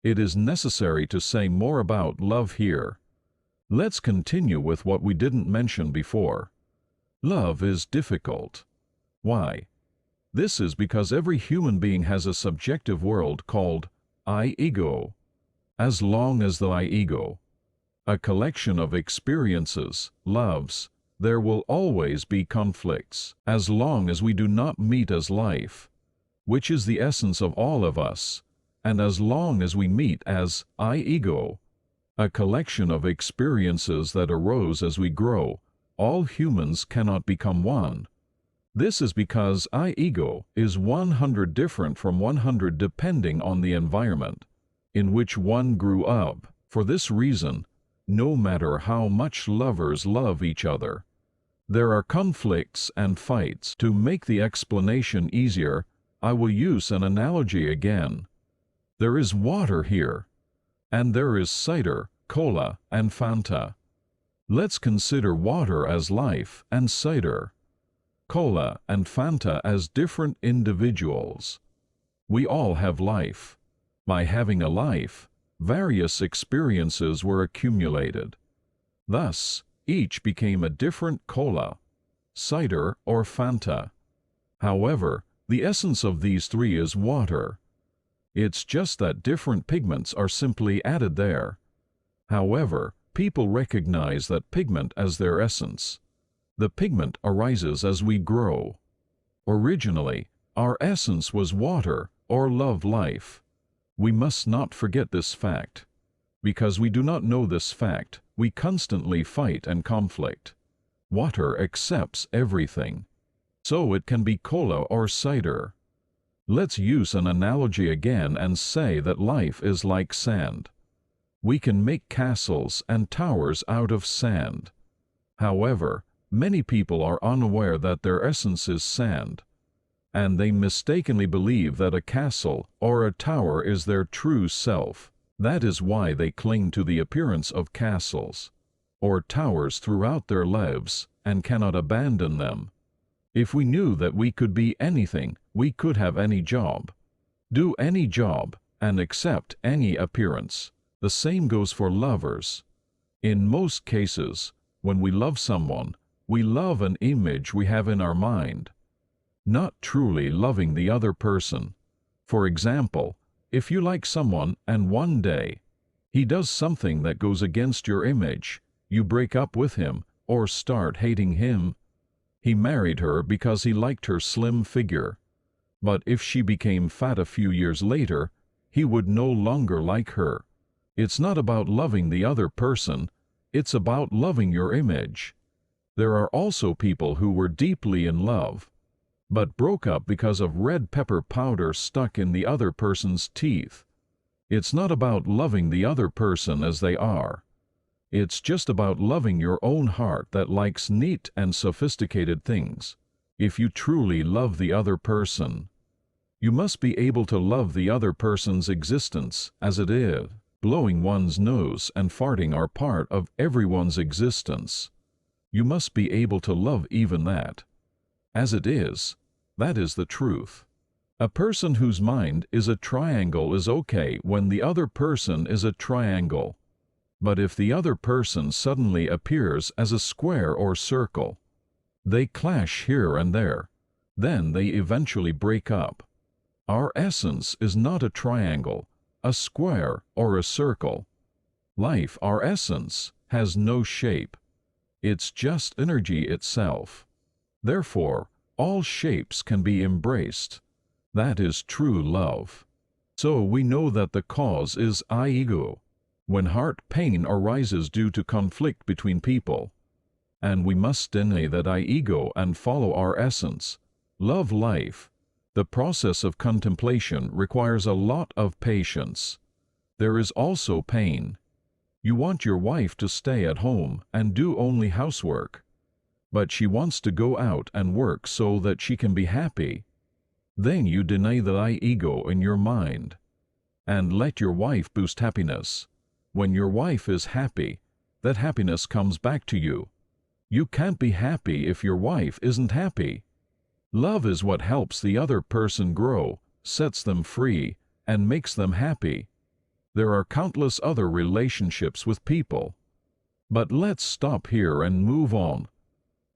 It is necessary to say more about love here. Let's continue with what we didn't mention before. Love is difficult. Why? This is because every human being has a subjective world called I-ego. As long as the I-ego, a collection of experiences, loves, there will always be conflicts. As long as we do not meet as life, which is the essence of all of us, and as long as we meet as I-ego, a collection of experiences that arose as we grow, all humans cannot become one. This is because I-ego is 100 different from 100 depending on the environment in which one grew up. For this reason, no matter how much lovers love each other, there are conflicts and fights. To make the explanation easier, I will use an analogy again. There is water here, and there is cider, cola, and Fanta. Let's consider water as life and cider, cola, and Fanta as different individuals. We all have life. By having a life, various experiences were accumulated. Thus, each became a different cola, cider, or Fanta. However, the essence of these three is water. It's just that different pigments are simply added there. However, people recognize that pigment as their essence. The pigment arises as we grow. Originally, our essence was water or love life. We must not forget this fact. Because we do not know this fact, we constantly fight and conflict. Water accepts everything, so it can be cola or cider. Let's use an analogy again and say that life is like sand. We can make castles and towers out of sand. However, many people are unaware that their essence is sand, and they mistakenly believe that a castle or a tower is their true self. That is why they cling to the appearance of castles or towers throughout their lives and cannot abandon them. If we knew that we could be anything, we could have any job, do any job, and accept any appearance. The same goes for lovers. In most cases, when we love someone, we love an image we have in our mind, not truly loving the other person. For example, if you like someone and one day he does something that goes against your image, you break up with him or start hating him. He married her because he liked her slim figure. But if she became fat a few years later, he would no longer like her. It's not about loving the other person, it's about loving your image. There are also people who were deeply in love, but broke up because of red pepper powder stuck in the other person's teeth. It's not about loving the other person as they are. It's just about loving your own heart that likes neat and sophisticated things. If you truly love the other person, you must be able to love the other person's existence as it is. Blowing one's nose and farting are part of everyone's existence. You must be able to love even that. As it is, that is the truth. A person whose mind is a triangle is okay when the other person is a triangle. But if the other person suddenly appears as a square or circle, they clash here and there. Then they eventually break up. Our essence is not a triangle, a square, or a circle. Life, our essence, has no shape. It's just energy itself. Therefore, all shapes can be embraced. That is true love. So we know that the cause is I-ego. When heart pain arises due to conflict between people, and we must deny that I-ego and follow our essence, love life. The process of contemplation requires a lot of patience. There is also pain. You want your wife to stay at home and do only housework, but she wants to go out and work so that she can be happy. Then you deny the I-ego in your mind and let your wife boost happiness. When your wife is happy, that happiness comes back to you. You can't be happy if your wife isn't happy. Love is what helps the other person grow, sets them free, and makes them happy. There are countless other relationships with people. But let's stop here and move on.